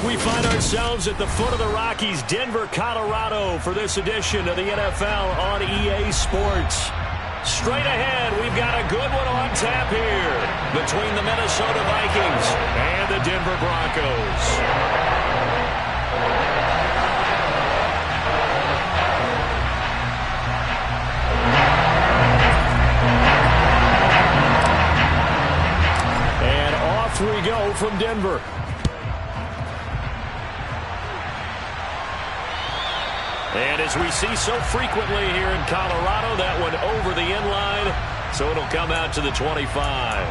We find ourselves at the foot of the Rockies, Denver, Colorado, for this edition of the NFL on EA Sports. Straight ahead, we've got a good one on tap here between the Minnesota Vikings and the Denver Broncos. And off we go from Denver. And as we see so frequently here in Colorado, that one over the end line, so it'll come out to the 25.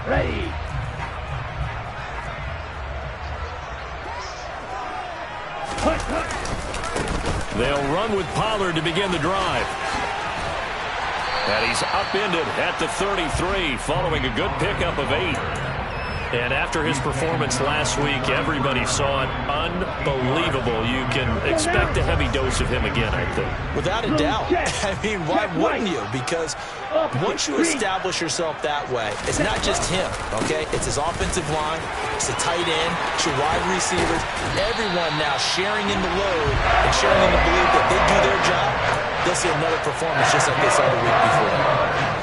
Ready. They'll run with Pollard to begin the drive. And he's upended at the 33 following a good pickup of 8. And after his performance last week, everybody saw it unbelievable. You can expect a heavy dose of him again, I think. Without a doubt. I mean, why wouldn't you? Because once you establish yourself that way, it's not just him, okay? It's his offensive line, it's the tight end, it's your wide receivers, everyone now sharing in the load and sharing in the belief that they do their job, they'll see another performance just like they saw the week before.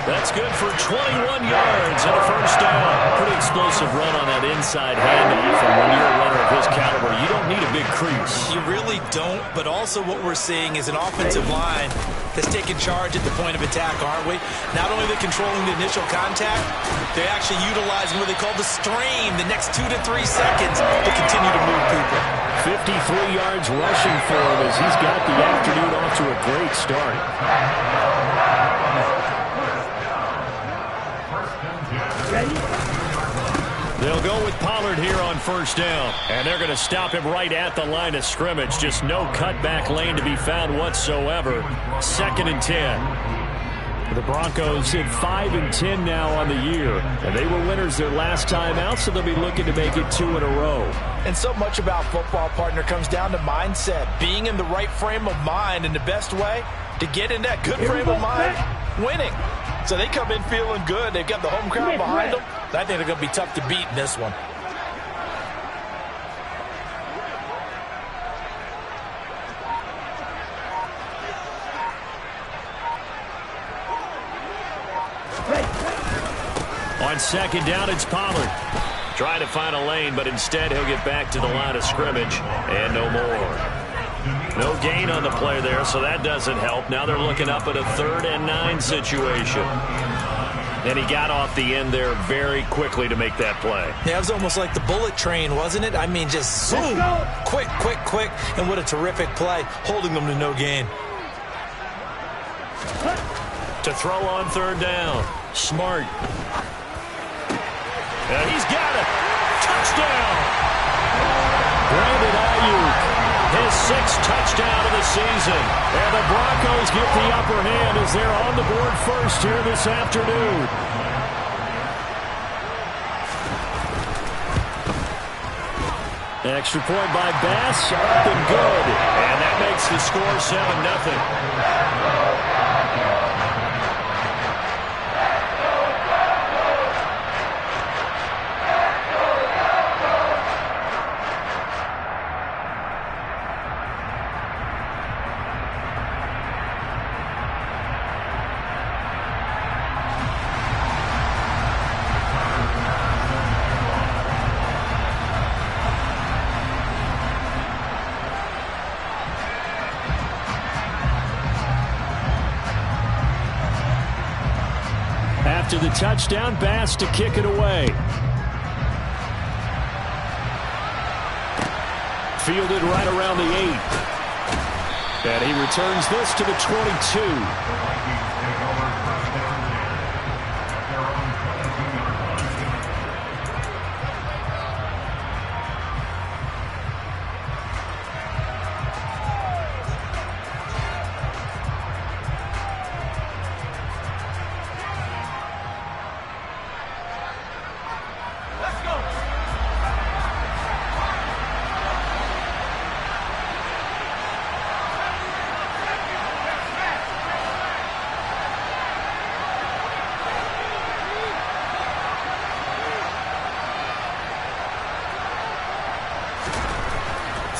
That's good for 21 yards and a first down. Pretty explosive run on that inside handoff, and when you're a runner of his caliber, you don't need a big crease. You really don't, but also what we're seeing is an offensive line that's taking charge at the point of attack, aren't we? Not only are they controlling the initial contact, they're actually utilizing what they call the stream, the next 2 to 3 seconds to continue to move people. 53 yards rushing for him as he's got the afternoon off to a great start. They'll go with Pollard here on first down, and they're going to stop him right at the line of scrimmage. Just no cutback lane to be found whatsoever. 2nd and 10. The Broncos at 5-10 now on the year, and they were winners their last time out, so they'll be looking to make it 2 in a row. And so much about football, partner, comes down to mindset, being in the right frame of mind, and the best way to get in that good frame of mind, winning. So they come in feeling good. They've got the home crowd behind them. I think they're going to be tough to beat in this one. On 2nd down, it's Pollard. Trying to find a lane, but instead he'll get back to the line of scrimmage and no more. No gain on the play there, so that doesn't help. Now they're looking up at a 3rd and 9 situation. And he got off the end there very quickly to make that play. Yeah, it was almost like the bullet train, wasn't it? I mean, just zoom, quick, quick, quick. And what a terrific play, holding them to no gain. To throw on 3rd down. Smart. And he's got it. Touchdown. Brandon Ayuk, his 6th touchdown of the season. And the Broncos get the upper hand as they're on the board first here this afternoon. Extra point by Bass, up and good. And that makes the score 7-0. After the touchdown, Bass to kick it away. Fielded right around the 8. And he returns this to the 22.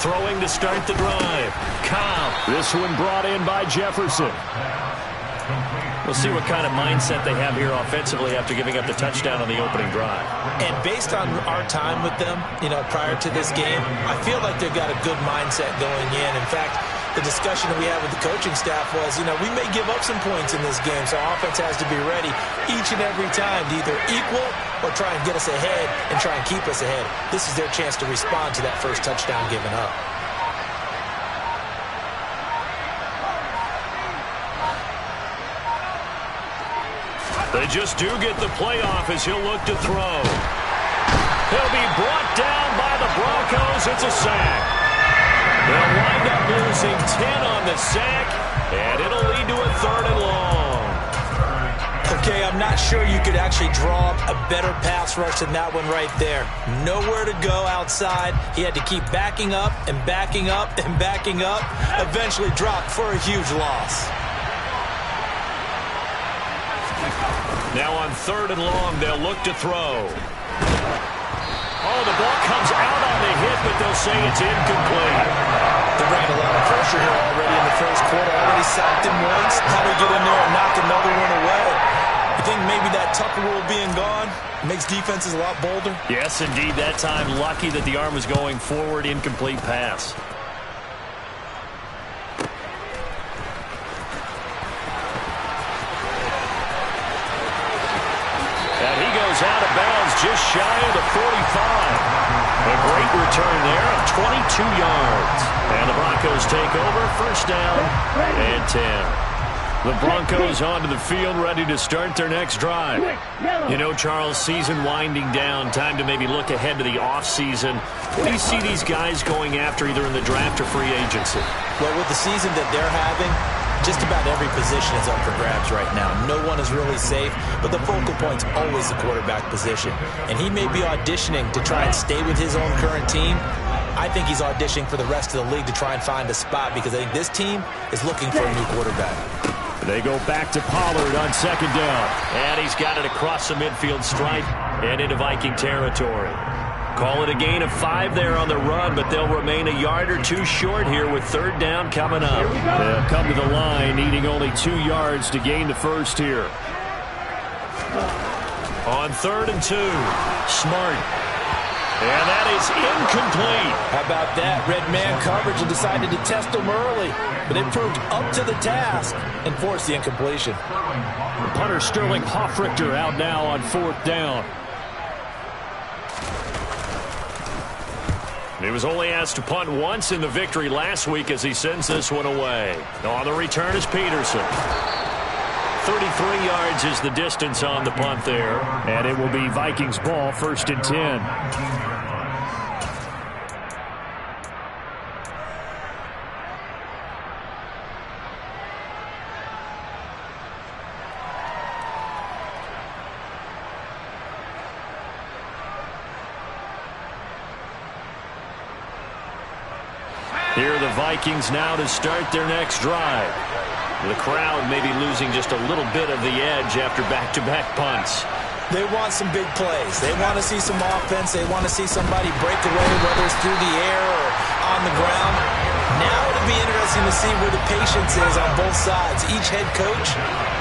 Throwing to start the drive. Cobb. This one brought in by Jefferson. We'll see what kind of mindset they have here offensively after giving up the touchdown on the opening drive. And based on our time with them, prior to this game, I feel like they've got a good mindset going in. In fact, the discussion that we had with the coaching staff was, we may give up some points in this game, so offense has to be ready each and every time to either equal or try and get us ahead and try and keep us ahead. This is their chance to respond to that first touchdown given up. They just do get the playoff as he'll look to throw. He'll be brought down by the Broncos. It's a sack. They'll wind up losing 10 on the sack, and it'll lead to a 3rd and long. Okay, I'm not sure you could actually draw up a better pass rush than that one right there. Nowhere to go outside. He had to keep backing up and backing up and backing up. Eventually dropped for a huge loss. Now on 3rd and long, they'll look to throw. Oh, the ball comes out on the hit, but they'll say it's incomplete. They're bringing a lot of pressure here already in the first quarter. Already sacked him once. How do we get in there and knock another one away? You think maybe that Tucker rule being gone makes defenses a lot bolder? Yes, indeed. That time, lucky that the arm was going forward. Incomplete pass. Out of bounds just shy of the 45. A great return there of 22 yards. And the Broncos take over. 1st down and 10. The Broncos onto the field ready to start their next drive. Charles, season winding down. Time to maybe look ahead to the offseason. What do you see these guys going after either in the draft or free agency? Well, with the season that they're having, just about every position is up for grabs right now. No one is really safe, but the focal point's always the quarterback position. And he may be auditioning to try and stay with his own current team. I think he's auditioning for the rest of the league to try and find a spot because I think this team is looking for a new quarterback. They go back to Pollard on 2nd down. And he's got it across the midfield stripe and into Viking territory. Call it a gain of 5 there on the run, but they'll remain a yard or 2 short here with 3rd down coming up. They'll come to the line, needing only 2 yards to gain the first here. On 3rd and 2, Smart. And that is incomplete. How about that? Red man coverage and decided to test them early, but they proved up to the task and forced the incompletion. The punter Sterling Hoffrichter out now on 4th down. He was only asked to punt once in the victory last week as he sends this one away. On the return is Peterson. 33 yards is the distance on the punt there. And it will be Vikings ball, 1st and 10. Here are the Vikings now to start their next drive. The crowd may be losing just a little bit of the edge after back-to-back punts. They want some big plays. They want to see some offense. They want to see somebody break away, whether it's through the air or on the ground. Now it'll be interesting to see where the patience is on both sides. Each head coach,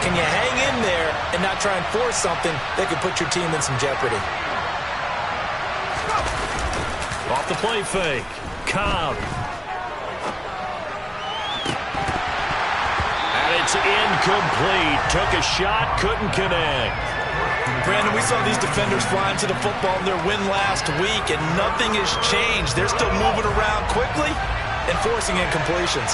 can you hang in there and not try and force something that could put your team in some jeopardy? Off the play fake. Cobb. It's incomplete. Took a shot, couldn't connect. Brandon, we saw these defenders flying to the football in their win last week, and nothing has changed. They're still moving around quickly and forcing incompletions.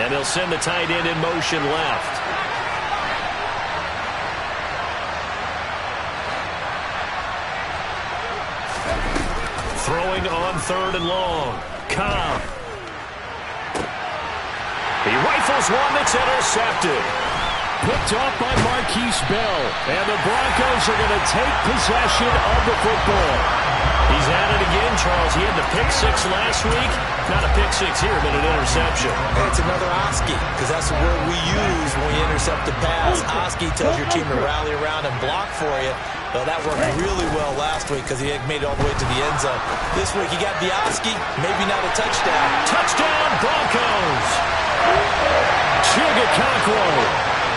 And they'll send the tight end in motion left. Throwing on 3rd and long. Cobb. He rifles one that's intercepted. Picked off by Marquise Bell. And the Broncos are going to take possession of the football. He's at it again, Charles. He had the pick 6 last week. Not a pick 6 here, but an interception. Hey, it's another Oski, because that's the word we use when we intercept the pass. Oski tells your team to rally around and block for you. Well, that worked really well last week because he made it all the way to the end zone. This week he got Biaski, maybe not a touchdown. Touchdown, Broncos! Chigakakwo,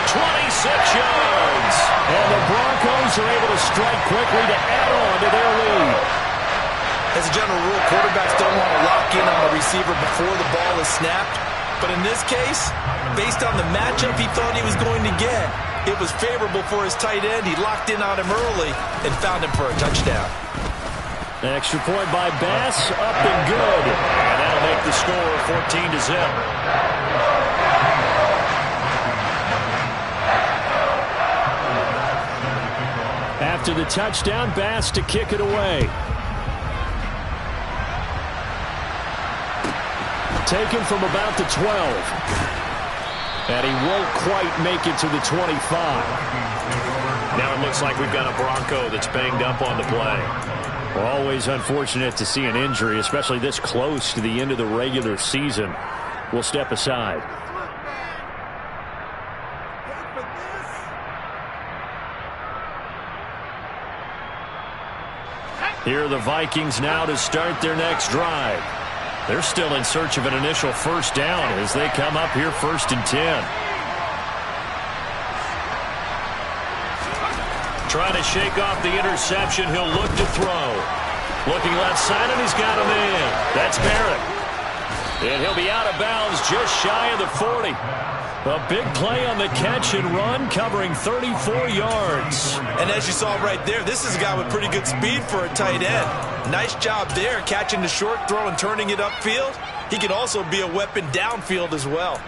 26 yards. And the Broncos are able to strike quickly to add on to their lead. As a general rule, quarterbacks don't want to lock in on a receiver before the ball is snapped. But in this case, based on the matchup he thought he was going to get, it was favorable for his tight end. He locked in on him early and found him for a touchdown. Extra point by Bass, up and good. And that'll make the score 14-0. After the touchdown, Bass to kick it away. Taken from about the 12. And he won't quite make it to the 25. Now it looks like we've got a Bronco that's banged up on the play. Well, always unfortunate to see an injury, especially this close to the end of the regular season. We'll step aside. Here are the Vikings now to start their next drive. They're still in search of an initial first down as they come up here 1st and 10. Trying to shake off the interception. He'll look to throw. Looking left side, and he's got him in. That's Barrett. And he'll be out of bounds just shy of the 40. A big play on the catch and run, covering 34 yards. And as you saw right there, this is a guy with pretty good speed for a tight end. Nice job there, catching the short throw and turning it upfield. He can also be a weapon downfield as well.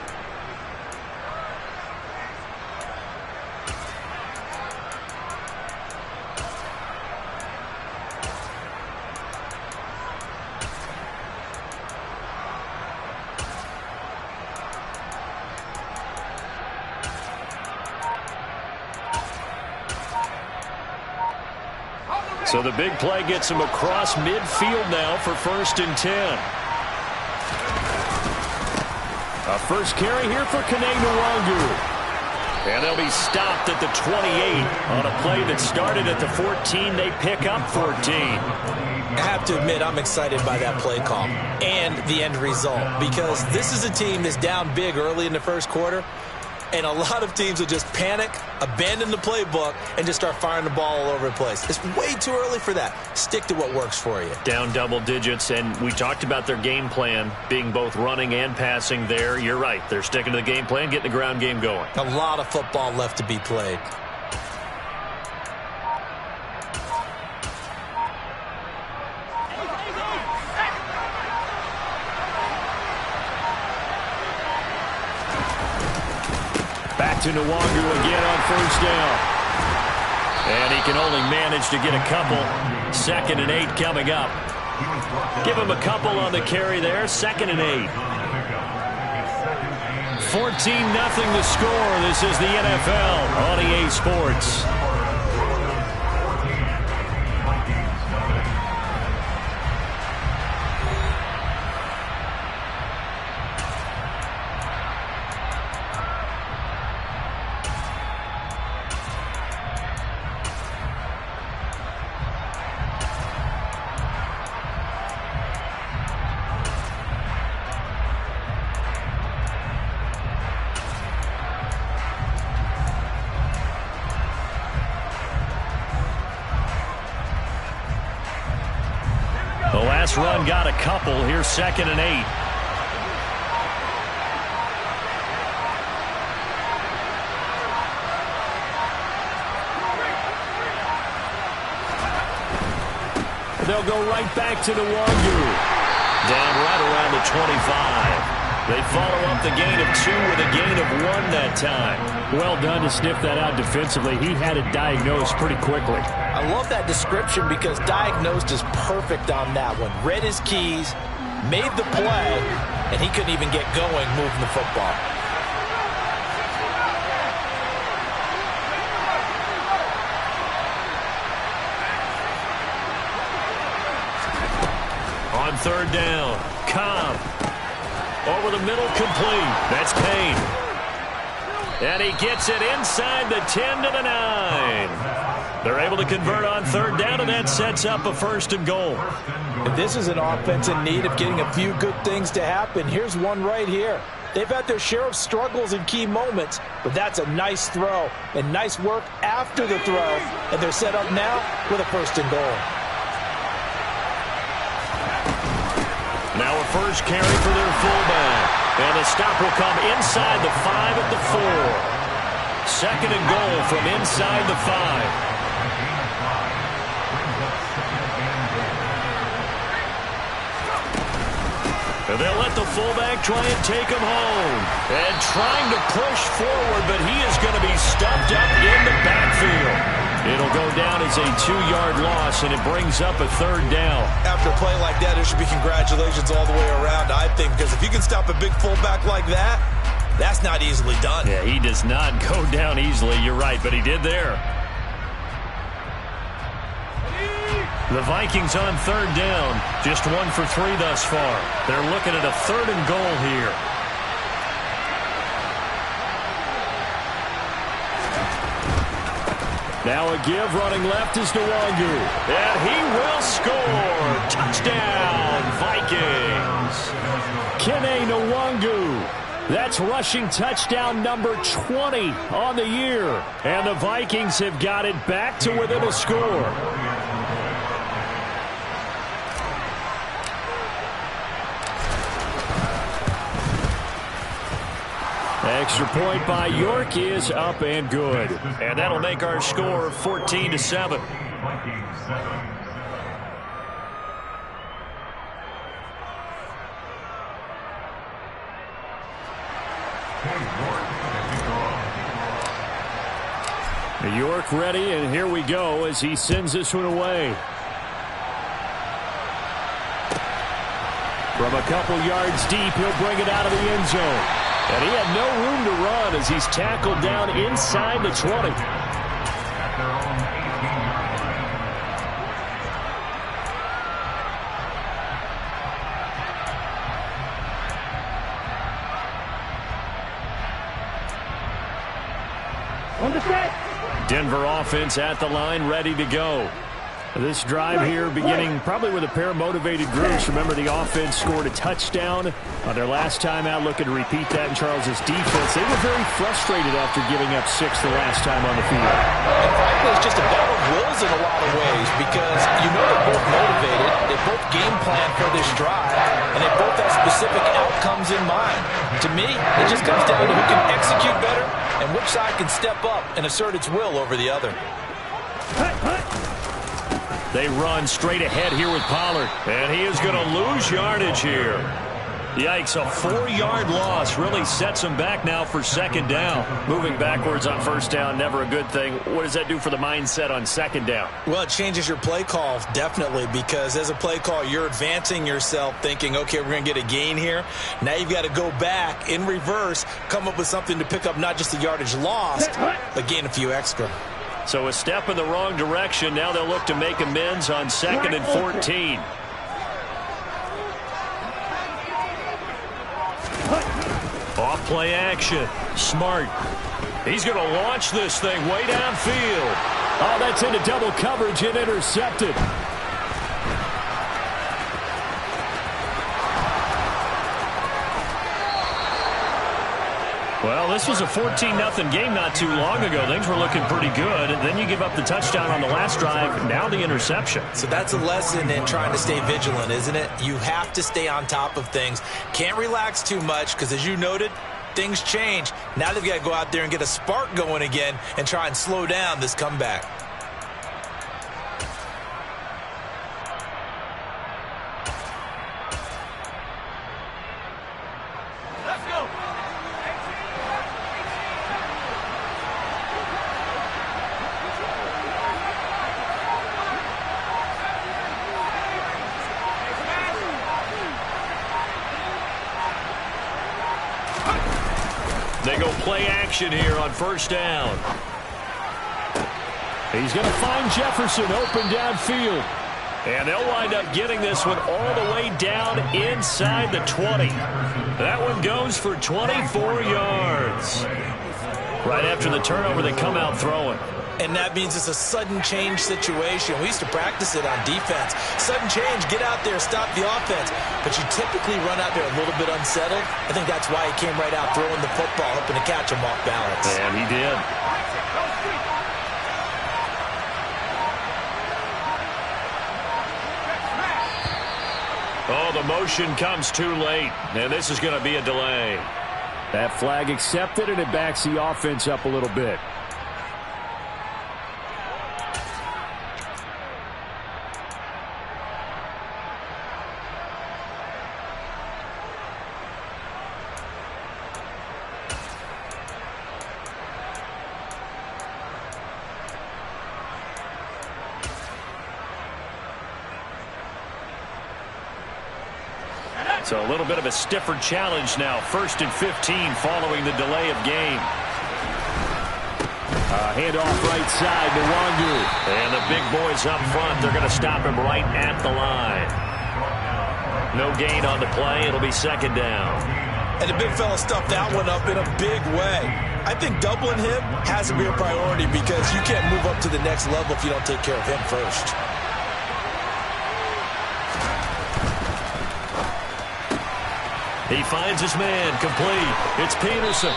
So the big play gets him across midfield now for 1st and 10. A first carry here for Kene Nwangu. And they'll be stopped at the 28 on a play that started at the 14. They pick up 14. I have to admit, I'm excited by that play call and the end result, because this is a team that's down big early in the first quarter. And a lot of teams will just panic, abandon the playbook, and just start firing the ball all over the place. It's way too early for that. Stick to what works for you. Down double digits, and we talked about their game plan being both running and passing there. You're right. They're sticking to the game plan, getting the ground game going. A lot of football left to be played. Back to Nwangu again on first down. And he can only manage to get a couple. 2nd and 8 coming up. Give him a couple on the carry there. 2nd and 8. 14-0 the score. This is the NFL on EA Sports. The last run got a couple. Here's 2nd and 8. They'll go right back to Nwangu. Down right around the 25. They follow up the gain of 2 with a gain of 1 that time. Well done to sniff that out defensively. He had it diagnosed pretty quickly. I love that description because diagnosed is perfect on that one. Read his keys, made the play, and he couldn't even get going moving the football. On 3rd down, Cobb. Over the middle, complete. That's Payne. And he gets it inside the 10 to the 9. They're able to convert on third down, and that sets up a 1st and goal. And this is an offense in need of getting a few good things to happen. Here's one right here. They've had their share of struggles in key moments, but that's a nice throw and nice work after the throw. And they're set up now with a 1st and goal. Now a first carry for their fullback. And the stop will come inside the 5 at the 4. 2nd and goal from inside the 5. And they'll let the fullback try and take him home. And trying to push forward, but he is going to be stuffed up in the backfield. It'll go down as a 2-yard loss, and it brings up a 3rd down. After a play like that, there should be congratulations all the way around, I think, because if you can stop a big fullback like that, that's not easily done. Yeah, he does not go down easily. You're right, but he did there. The Vikings on 3rd down. Just 1 for 3 thus far. They're looking at a 3rd and goal here. Now a give running left is Nwangu. And he will score. Touchdown, Vikings. Kene Nwangu. That's rushing touchdown number 20 on the year. And the Vikings have got it back to within a score. Extra point by York is up and good. And that'll make our score 14-7. York ready, and here we go as he sends this one away. From a couple yards deep, he'll bring it out of the end zone. And he had no room to run as he's tackled down inside the 20. On the set. Denver offense at the line, ready to go. This drive here beginning probably with a pair of motivated groups. Remember, the offense scored a touchdown on their last time out. Looking to repeat that in Charles' defense. They were very frustrated after giving up 6 the last time on the field. And frankly, it's just a battle of wills in a lot of ways because you know they're both motivated. They both game plan for this drive, and they both have specific outcomes in mind. To me, it just comes down to who can execute better and which side can step up and assert its will over the other. They run straight ahead here with Pollard. And he is going to lose yardage here. Yikes, a 4-yard loss really sets him back now for 2nd down. Moving backwards on 1st down, never a good thing. What does that do for the mindset on 2nd down? Well, it changes your play call, definitely, because as a play call, you're advancing yourself thinking, okay, we're going to get a gain here. Now you've got to go back in reverse, come up with something to pick up not just the yardage lost, but gain a few extra. So a step in the wrong direction. Now they'll look to make amends on 2nd and 14. Off play action. Smart. He's going to launch this thing way downfield. Oh, that's into double coverage and intercepted. Well, this was a 14-0 game not too long ago. Things were looking pretty good. Then you give up the touchdown on the last drive. Now the interception. So that's a lesson in trying to stay vigilant, isn't it? You have to stay on top of things. Can't relax too much because, as you noted, things change. Now they've got to go out there and get a spark going again and try and slow down this comeback. They go play action here on 1st down. He's going to find Jefferson open downfield. And they'll wind up getting this one all the way down inside the 20. That one goes for 24 yards. Right after the turnover, they come out throwing. And that means it's a sudden change situation. We used to practice it on defense. Sudden change, get out there, stop the offense. But you typically run out there a little bit unsettled. I think that's why he came right out throwing the football, hoping to catch him off balance. And he did. Oh, the motion comes too late. And this is going to be a delay. That flag accepted, and it backs the offense up a little bit. So a little bit of a stiffer challenge now. 1st and 15 following the delay of game. Handoff right side to Nwangwu. And the big boys up front, they're going to stop him right at the line. No gain on the play. It'll be 2nd down. And the big fella stuffed that one up in a big way. I think doubling him has to be a priority because you can't move up to the next level if you don't take care of him first. He finds his man, complete. It's Peterson.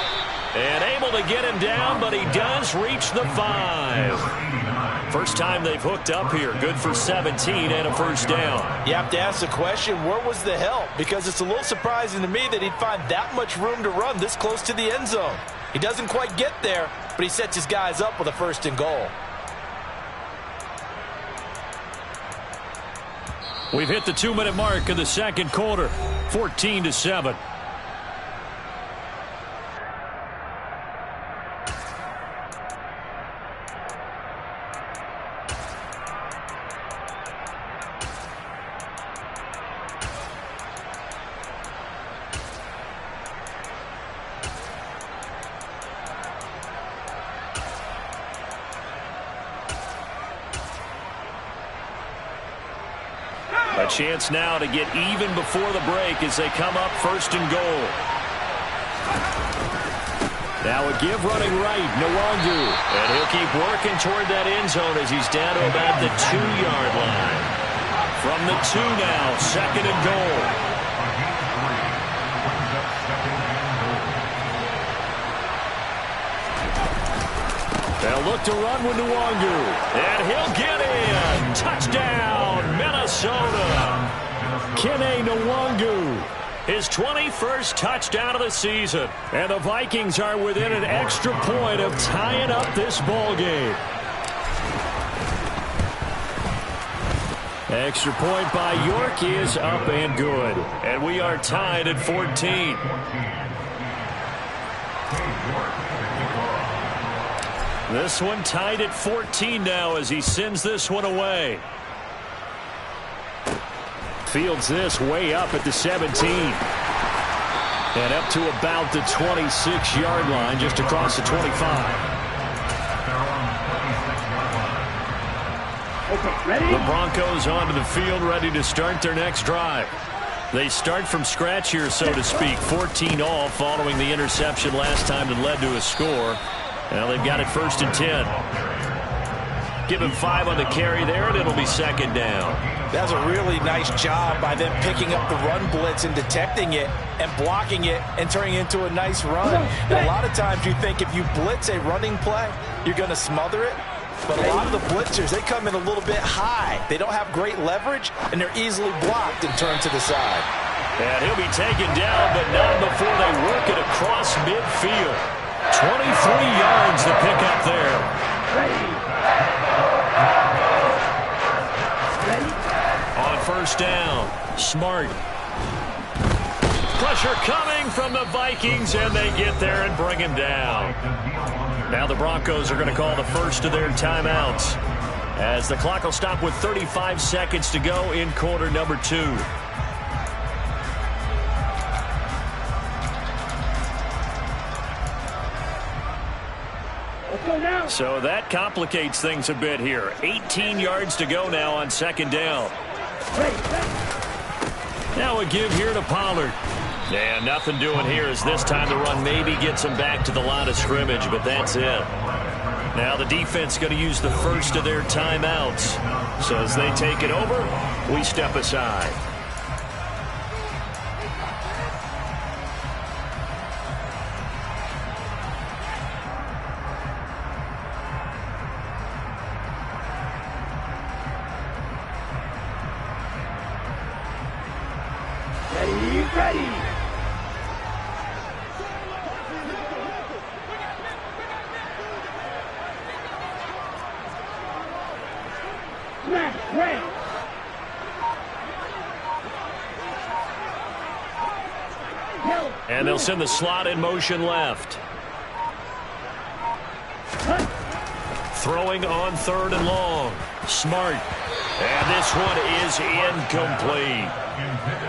And able to get him down, but he does reach the 5. First time they've hooked up here. Good for 17 and a 1st down. You have to ask the question, where was the help? Because it's a little surprising to me that he'd find that much room to run this close to the end zone. He doesn't quite get there, but he sets his guys up with a 1st and goal. We've hit the 2-minute mark of the 2nd quarter. 14-7. A chance now to get even before the break as they come up 1st and goal. Now a give running right, Nwangwu. And he'll keep working toward that end zone as he's down to about the 2-yard line. From the 2 now, 2nd and goal. They'll look to run with Nwangwu. And he'll get in. Touchdown, Minnesota. Kene Nwangwu. His 21st touchdown of the season. And the Vikings are within an extra point of tying up this ball game. Extra point by York is up and good. And we are tied at 14. This one tied at 14 now as he sends this one away. Fields this way up at the 17. And up to about the 26-yard line, just across the 25. The Broncos onto the field, ready to start their next drive. They start from scratch here, so to speak. 14 all following the interception last time that led to a score. Now they've got it 1st and 10. Give him 5 on the carry there, and it'll be 2nd down. That's a really nice job by them picking up the run blitz and detecting it and blocking it and turning it into a nice run. And a lot of times you think if you blitz a running play, you're going to smother it. But a lot of the blitzers, they come in a little bit high. They don't have great leverage, and they're easily blocked and turned to the side. And he'll be taken down, but not before they work it across midfield. 23 yards to pick up there. On 1st down, Smart. Pressure coming from the Vikings, and they get there and bring him down. Now the Broncos are going to call the first of their timeouts as the clock will stop with 35 seconds to go in quarter number 2. So that complicates things a bit here. 18 yards to go now on 2nd down. Now a give here to Pollard. And nothing doing here as this time the run maybe gets him back to the line of scrimmage, but that's it. Now the defense going to use the first of their timeouts. So as they take it over, we step aside. Ready. And they'll send the slot in motion left. Throwing on 3rd and long. Smart. And this one is incomplete.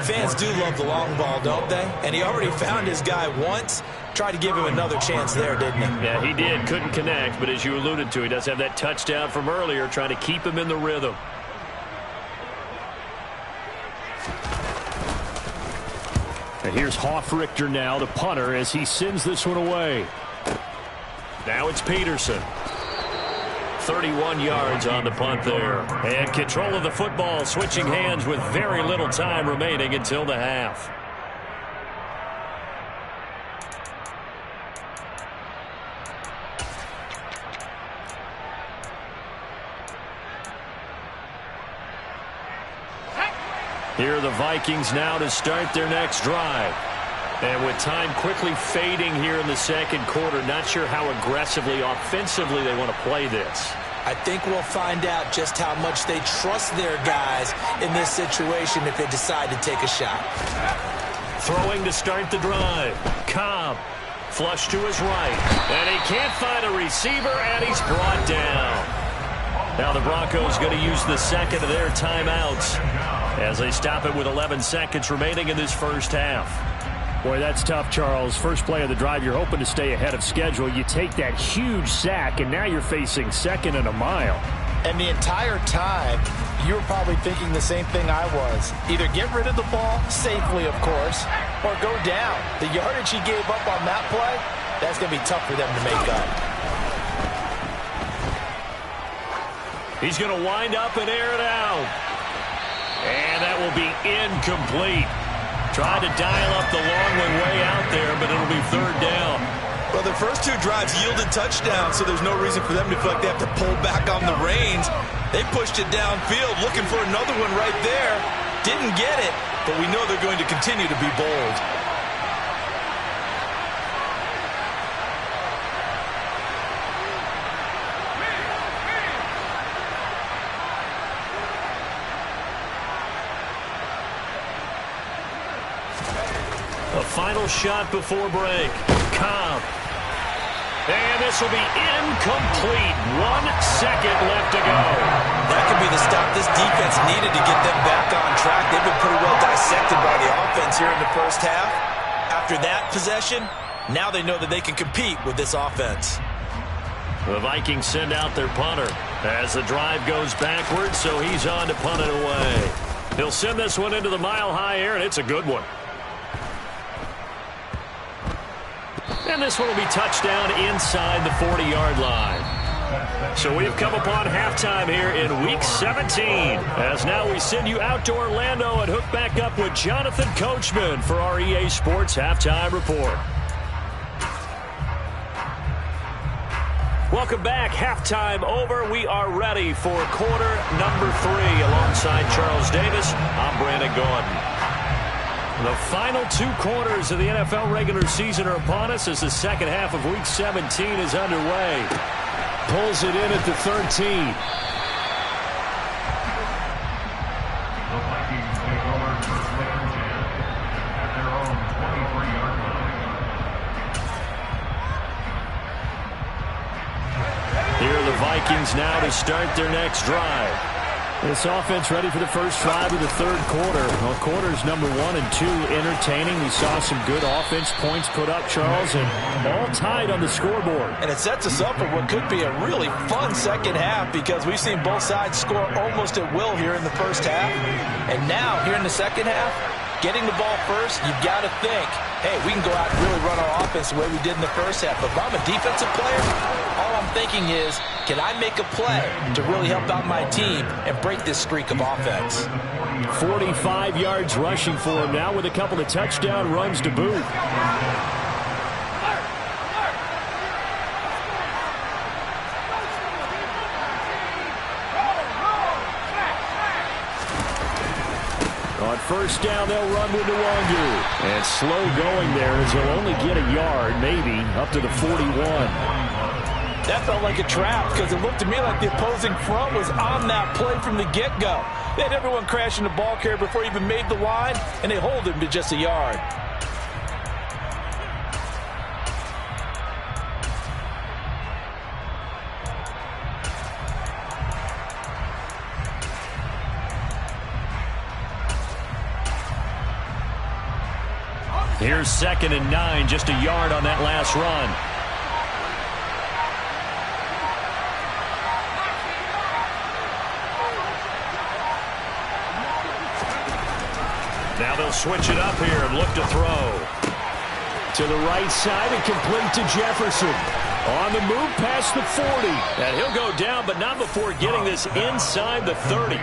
Fans do love the long ball, don't they? And he already found his guy once. Tried to give him another chance there, didn't he? Yeah, he did. Couldn't connect, but as you alluded to, he does have that touchdown from earlier, trying to keep him in the rhythm. And here's Hofrichter now, the punter, as he sends this one away. Now it's Peterson. 31 yards on the punt there. And control of the football, switching hands with very little time remaining until the half. Here are the Vikings now to start their next drive. And with time quickly fading here in the second quarter, not sure how aggressively, offensively they want to play this. I think we'll find out just how much they trust their guys in this situation if they decide to take a shot. Throwing to start the drive. Cobb. Flush to his right. And he can't find a receiver, and he's brought down. Now the Broncos going to use the second of their timeouts as they stop it with 11 seconds remaining in this first half. Boy, that's tough, Charles. First play of the drive, you're hoping to stay ahead of schedule. You take that huge sack, and now you're facing 2nd and a mile. And the entire time, you were probably thinking the same thing I was. Either get rid of the ball, safely, of course, or go down. The yardage he gave up on that play, that's going to be tough for them to make up. He's going to wind up and air it out. And that will be incomplete. Tried to dial up the long one way out there, but it'll be 3rd down. Well, their first 2 drives yielded touchdowns, so there's no reason for them to feel like they have to pull back on the reins. They pushed it downfield, looking for another one right there. Didn't get it, but we know they're going to continue to be bold. A final shot before break. Cobb. And this will be incomplete. 1 second left to go. That could be the stop this defense needed to get them back on track. They've been pretty well dissected by the offense here in the first half. After that possession, now they know that they can compete with this offense. The Vikings send out their punter as the drive goes backwards, so he's on to punt it away. He'll send this one into the mile-high air, and it's a good one. And this one will be touchdown inside the 40-yard line. So we've come upon halftime here in Week 17. As now we send you out to Orlando and hook back up with Jonathan Coachman for our EA Sports Halftime Report. Welcome back. Halftime over. We are ready for quarter number 3. Alongside Charles Davis, I'm Brandon Gaudin. The final 2 quarters of the NFL regular season are upon us as the second half of Week 17 is underway. Pulls it in at the 13. Here are the Vikings now to start their next drive. This offense ready for the first drive of the 3rd quarter. Well, quarters number 1 and 2 entertaining. We saw some good offense points put up, Charles, and all tied on the scoreboard. And it sets us up for what could be a really fun second half because we've seen both sides score almost at will here in the first half. And now, here in the second half, getting the ball first, you've got to think, hey, we can go out and really run our offense the way we did in the first half. But if I'm a defensive player, all I'm thinking is, can I make a play to really help out my team and break this streak of offense? 45 yards rushing for him now with a couple of touchdown runs to boot. On first down, they'll run with Nwangu. And slow going there as he'll only get a yard, maybe, up to the 41. That felt like a trap because it looked to me like the opposing front was on that play from the get-go. They had everyone crashing the ball carrier before he even made the line, and they hold him to just a yard. Here's 2nd and 9, just a yard on that last run. Now they'll switch it up here and look to throw. To the right side and complete to Jefferson. On the move past the 40. And he'll go down, but not before getting this inside the 30.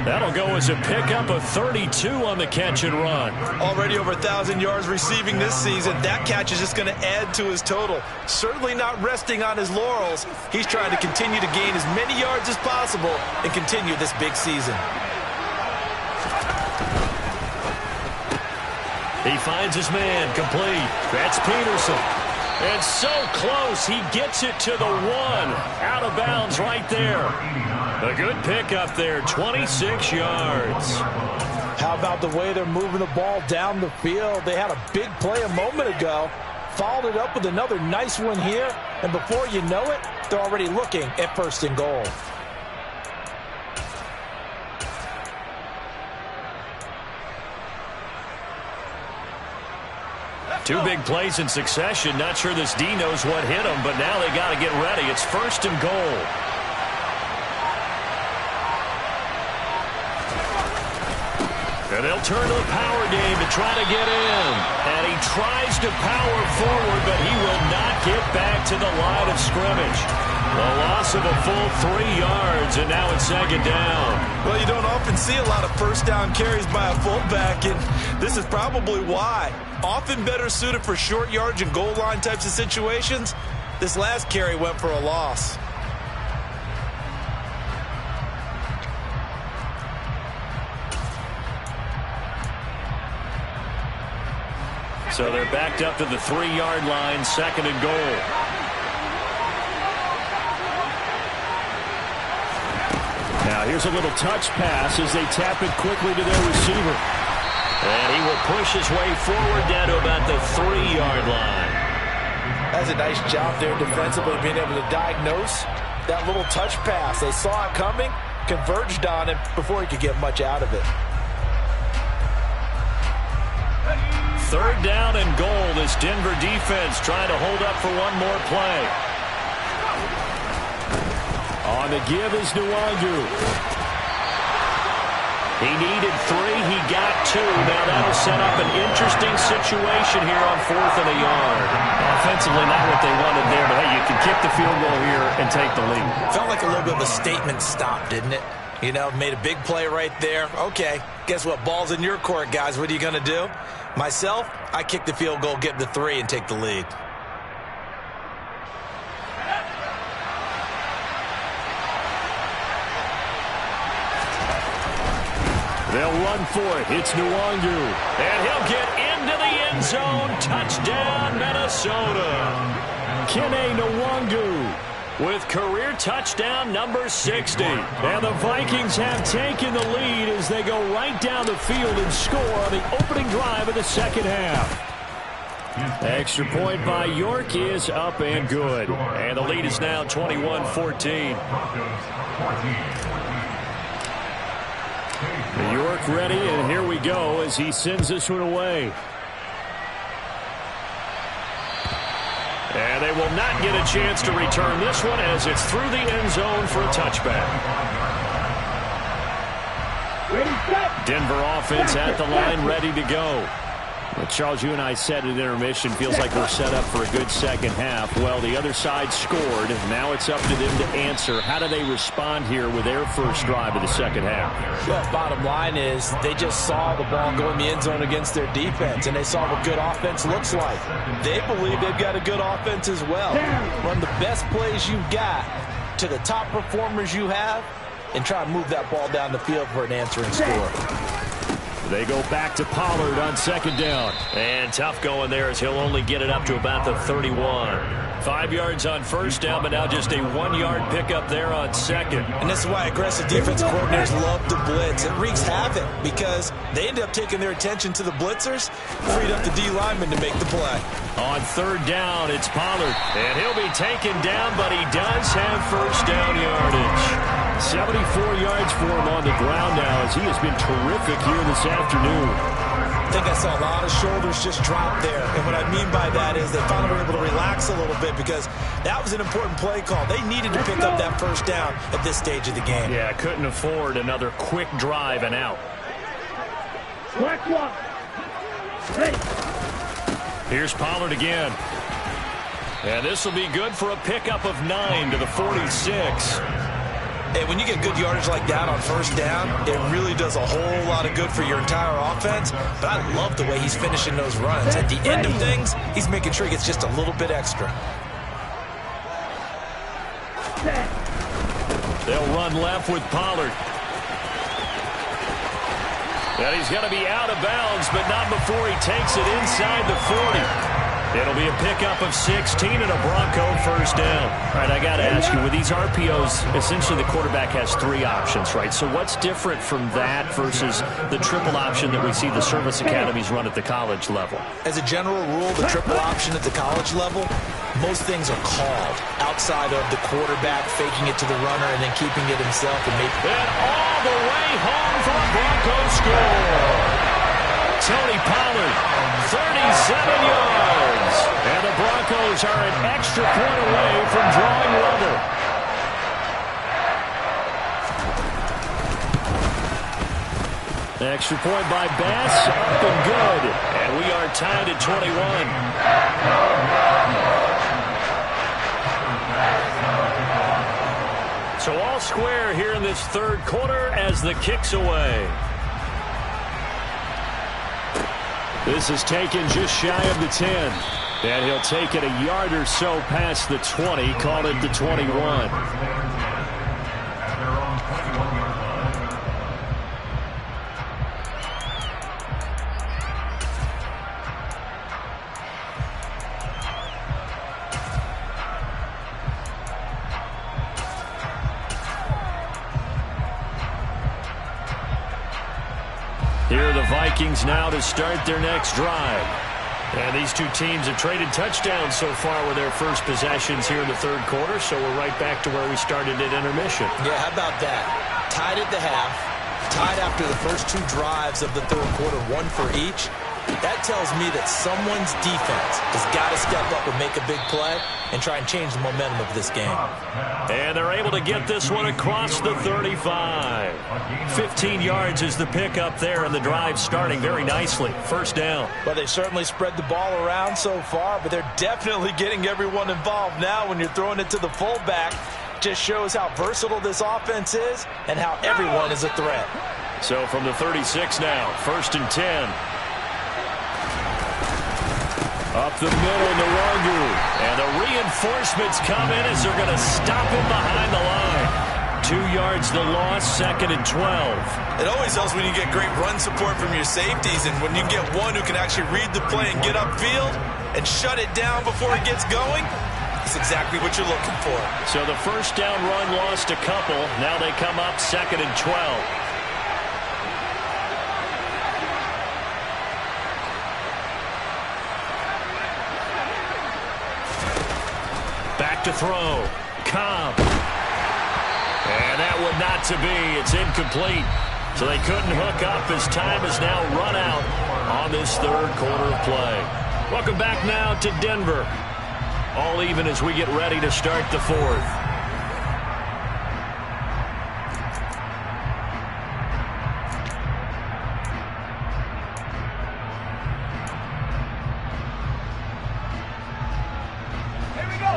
That'll go as a pickup of 32 on the catch and run. Already over 1,000 yards receiving this season. That catch is just going to add to his total. Certainly not resting on his laurels. He's trying to continue to gain as many yards as possible and continue this big season. He finds his man, complete. That's Peterson. And so close, he gets it to the 1. Out of bounds right there. A good pickup there, 26 yards. How about the way they're moving the ball down the field? They had a big play a moment ago. Followed it up with another nice one here. And before you know it, they're already looking at 1st and goal. Two big plays in succession. Not sure this D knows what hit him, but now they got to get ready. It's 1st and goal. And they'll turn to the power game to try to get in. And he tries to power forward, but he will not get back to the line of scrimmage. A loss of a full 3 yards, and now it's 2nd down. Well, you don't often see a lot of first down carries by a fullback, and this is probably why. Often better suited for short yardage and goal line types of situations. This last carry went for a loss. So they're backed up to the 3-yard line, 2nd and goal. Now here's a little touch pass as they tap it quickly to their receiver. And he will push his way forward down to about the 3-yard line. That's a nice job there defensively, being able to diagnose that little touch pass. They saw it coming, converged on him before he could get much out of it. 3rd down and goal. This Denver defense trying to hold up for one more play. On the give is Nwangu. He needed 3. He got 2. Now that'll set up an interesting situation here on 4th and a yard. Offensively, not what they wanted there, but hey, you can kick the field goal here and take the lead. Felt like a little bit of a statement stop, didn't it? You know, made a big play right there. Okay, guess what? Ball's in your court, guys. What are you going to do? Myself, I kick the field goal, get the 3, and take the lead. They'll run for it. It's Nwangu. And he'll get into the end zone. Touchdown, Minnesota. Kene Nwangu with career touchdown number 60. And the Vikings have taken the lead as they go right down the field and score on the opening drive of the 2nd half. Extra point by York is up and good. And the lead is now 21-14. York ready, and here we go as he sends this one away. And they will not get a chance to return this one as it's through the end zone for a touchback. Denver offense at the line, ready to go. Well, Charles, you and I said at intermission, feels like we're set up for a good second half. Well, the other side scored. Now it's up to them to answer. How do they respond here with their first drive of the second half? Well, bottom line is they just saw the ball go in the end zone against their defense, and they saw what good offense looks like. They believe they've got a good offense as well. Run the best plays you've got to the top performers you have, and try to move that ball down the field for an answering score. They go back to Pollard on second down. And tough going there as he'll only get it up to about the 31. 5 yards on first down, but now just a 1-yard pickup there on second. And this is why aggressive defense coordinators love to blitz. It wreaks havoc because they end up taking their attention to the blitzers, freed up the D lineman to make the play. On third down, it's Pollard. And he'll be taken down, but he does have first down yardage. 74 yards for him on the ground now as he has been terrific here this afternoon. I think I saw a lot of shoulders just drop there. And what I mean by that is they finally were able to relax a little bit because that was an important play call. They needed to pick up that first down at this stage of the game. Yeah, couldn't afford another quick drive and out. Here's Pollard again. And this will be good for a pickup of 9 to the 46. Hey, when you get good yardage like that on first down, it really does a whole lot of good for your entire offense. But I love the way he's finishing those runs. At the end of things, he's making sure he gets just a little bit extra. They'll run left with Pollard. And he's going to be out of bounds, but not before he takes it inside the 40. It'll be a pickup of 16 and a Bronco first down. All right, I got to ask you, with these RPOs, essentially the quarterback has 3 options, right? So what's different from that versus the triple option that we see the service academies run at the college level? As a general rule, the triple option at the college level, most things are called outside of the quarterback faking it to the runner and then keeping it himself. And all the way home for a Bronco score. Tony Pollard, 37 yards. And the Broncos are an extra point away from drawing level. Extra point by Bass, up and good. And we are tied at 21. So all square here in this third quarter as the kick's away. This is taken just shy of the 10. And he'll take it a yard or so past the 20, call it the 21. Here are the Vikings now to start their next drive. And these two teams have traded touchdowns so far with their first possessions here in the third quarter, so we're right back to where we started at intermission. Yeah, how about that? Tied at the half, tied after the first 2 drives of the third quarter, 1 for each. That tells me that someone's defense has got to step up and make a big play and try and change the momentum of this game. And they're able to get this one across the 35. 15 yards is the pickup there, and the drive starting very nicely. First down. Well, they've certainly spread the ball around so far, but they're definitely getting everyone involved now when you're throwing it to the fullback. Just shows how versatile this offense is and how everyone is a threat. So from the 36 now, 1st and 10. Up the middle, Nwogu. And the reinforcements come in as they're going to stop him behind the line. 2 yards the loss, 2nd and 12. It always helps when you get great run support from your safeties, and when you get one who can actually read the play and get upfield and shut it down before it gets going, it's exactly what you're looking for. So the first down run lost a couple. Now they come up 2nd and 12. Back to throw. Cobb. And that would not to be. It's incomplete. So they couldn't hook up as time is now run out on this third quarter of play. Welcome back now to Denver. All even as we get ready to start the fourth.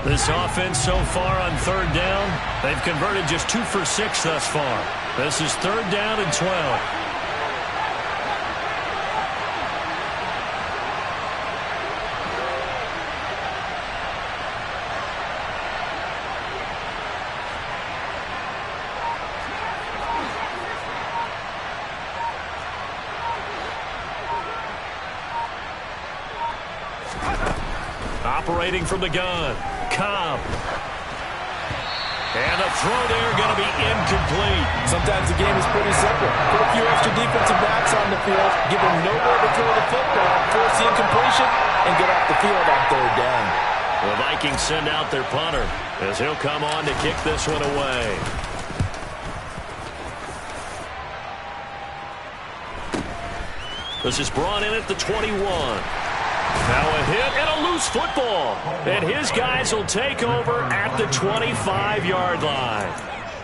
This offense so far on third down, they've converted just 2 for 6 thus far. This is third down and 12. Operating from the gun, Cobb. And the throw there going to be incomplete. Sometimes the game is pretty simple. Put a few extra defensive backs on the field, give them nowhere to throw the football, force the incompletion, and get off the field on third down. The Vikings send out their punter as he'll come on to kick this one away. This is brought in at the 21. Now a hit and a loose football. And his guys will take over at the 25-yard line.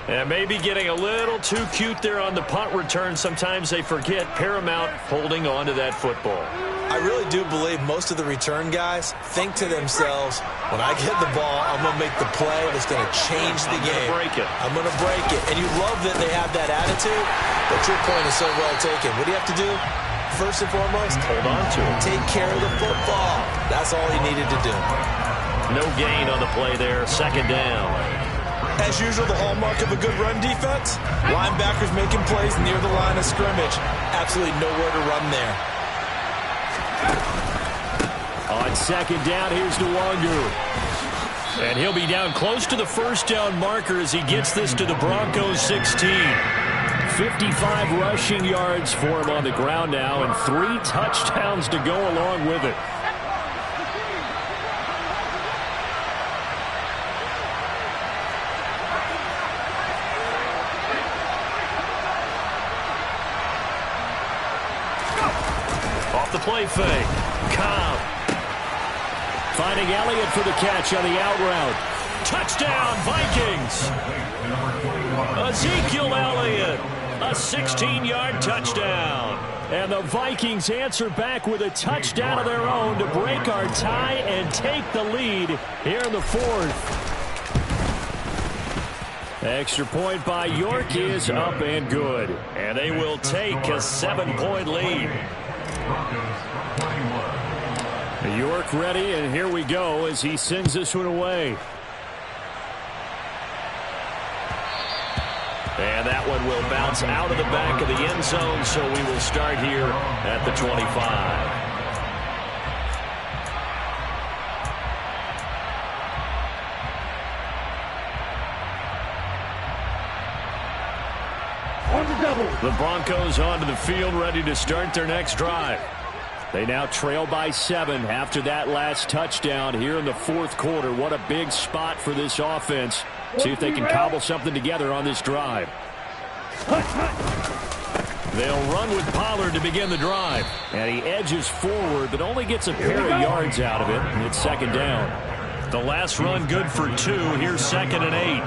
And maybe getting a little too cute there on the punt return. Sometimes they forget Paramount holding on to that football. I really do believe most of the return guys think to themselves, when I get the ball, I'm going to make the play that's going to change the game. I'm going to break it. And you love that they have that attitude, but your point is so well taken. What do you have to do? First and foremost, hold on to it. Take care of the football. That's all he needed to do. No gain on the play there. Second down. As usual, the hallmark of a good run defense, linebackers making plays near the line of scrimmage. Absolutely nowhere to run there. On second down, here's Nwangu. And he'll be down close to the first down marker as he gets this to the Broncos 16. 55 rushing yards for him on the ground now, and 3 touchdowns to go along with it. Off the play fake. Cobb. Finding Elliott for the catch on the out route. Touchdown, Vikings. Ezekiel Elliott. A 16-yard touchdown. And the Vikings answer back with a touchdown of their own to break our tie and take the lead here in the fourth. Extra point by York is up and good. And they will take a 7-point lead. York ready, and here we go as he sends this one away. And that one will bounce out of the back of the end zone, so we will start here at the 25. The Broncos onto the field, ready to start their next drive. They now trail by 7 after that last touchdown here in the fourth quarter. What a big spot for this offense. See if they can cobble something together on this drive. They'll run with Pollard to begin the drive. And he edges forward, but only gets a pair of yards out of it. And it's second down. The last run good for 2. Here's second and 8.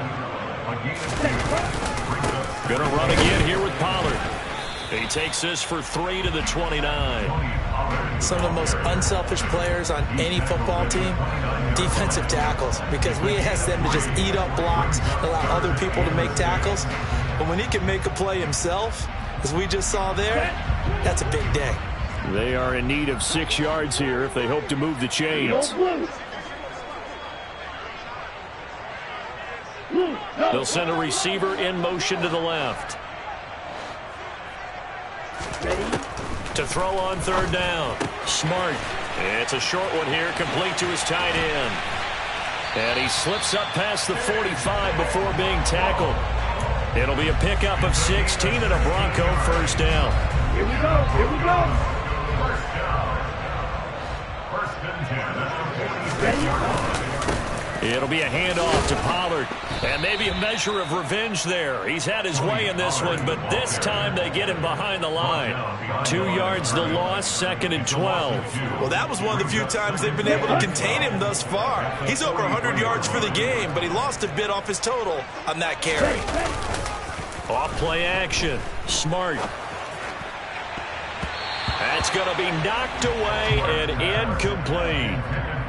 Gonna run again here with Pollard. He takes this for 3 to the 29. Some of the most unselfish players on any football team, defensive tackles, because we ask them to just eat up blocks, allow other people to make tackles. But when he can make a play himself, as we just saw there, that's a big day. They are in need of 6 yards here if they hope to move the chains. They'll send a receiver in motion to the left. To throw on third down. Smart. It's a short one here, complete to his tight end. And he slips up past the 45 before being tackled. It'll be a pickup of 16 and a Bronco first down. Here we go, here we go. It'll be a handoff to Pollard. And maybe a measure of revenge there. He's had his way in this one, but this time they get him behind the line. 2 yards the loss, second and 12. Well, that was one of the few times they've been able to contain him thus far. He's over 100 yards for the game, but he lost a bit off his total on that carry. Off play action. Smart. That's going to be knocked away and incomplete.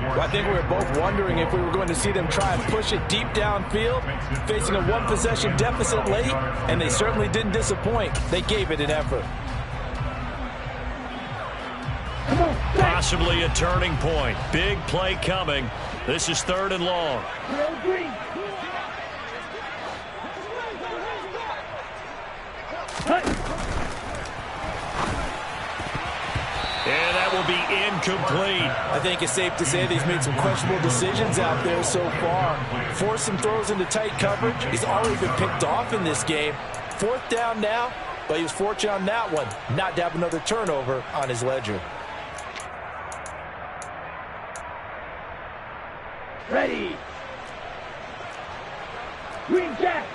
Well, I think we were both wondering if we were going to see them try and push it deep downfield, facing a one-possession deficit late, and they certainly didn't disappoint. They gave it an effort. Possibly a turning point. Big play coming. This is 3rd and long. And that will be incomplete. I think it's safe to say that he's made some questionable decisions out there so far. Forced some throws into tight coverage. He's already been picked off in this game. 4th down now, but he was fortunate on that one, not to have another turnover on his ledger. Ready. Green Jack.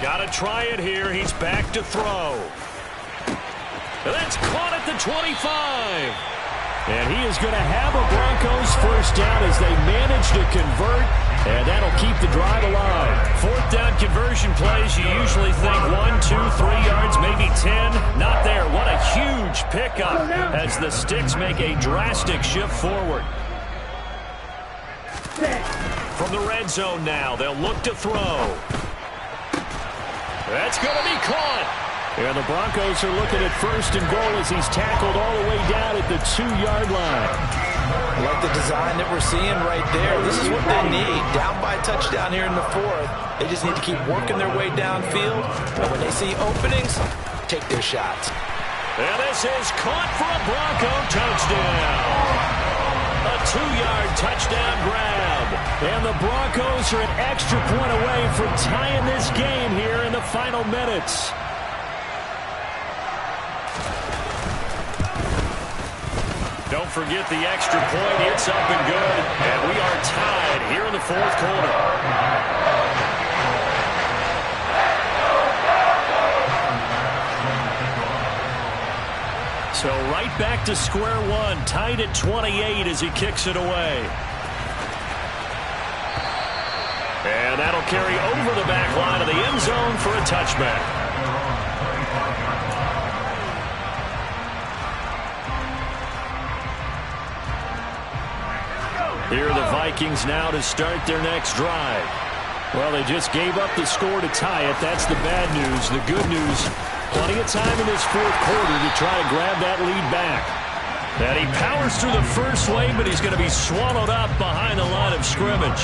Got to try it here. He's back to throw. That's caught at the 25. And he is going to have a Broncos first down as they manage to convert, and that'll keep the drive alive. 4th down conversion plays, you usually think 1, 2, 3 yards, maybe 10. Not there. What a huge pickup as the Sticks make a drastic shift forward. From the red zone now, they'll look to throw. That's going to be caught. And the Broncos are looking at 1st and goal as he's tackled all the way down at the 2-yard line. I like the design that we're seeing right there. This is what they need. Down by a touchdown here in the 4th. They just need to keep working their way downfield. And when they see openings, take their shots. And this is caught for a Bronco touchdown. A 2-yard touchdown grab. And the Broncos are an extra point away from tying this game here in the final minutes. Don't forget the extra point. It's up and good. And we are tied here in the 4th quarter. So right back to square one. Tied at 28 as he kicks it away. And that'll carry over the back line of the end zone for a touchback. Here are the Vikings now to start their next drive. Well, they just gave up the score to tie it. That's the bad news. The good news, plenty of time in this 4th quarter to try to grab that lead back. And he powers through the first lane, but he's going to be swallowed up behind the line of scrimmage.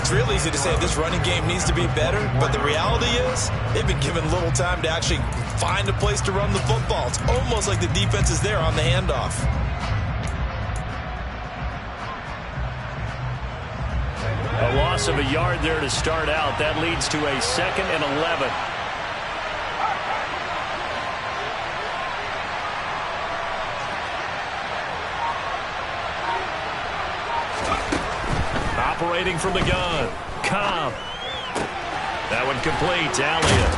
It's real easy to say this running game needs to be better, but the reality is they've been given little time to actually find a place to run the football. It's almost like the defense is there on the handoff. A loss of a yard there to start out. That leads to a 2nd and 11. Operating from the gun. Cobb. That one complete. Elliott.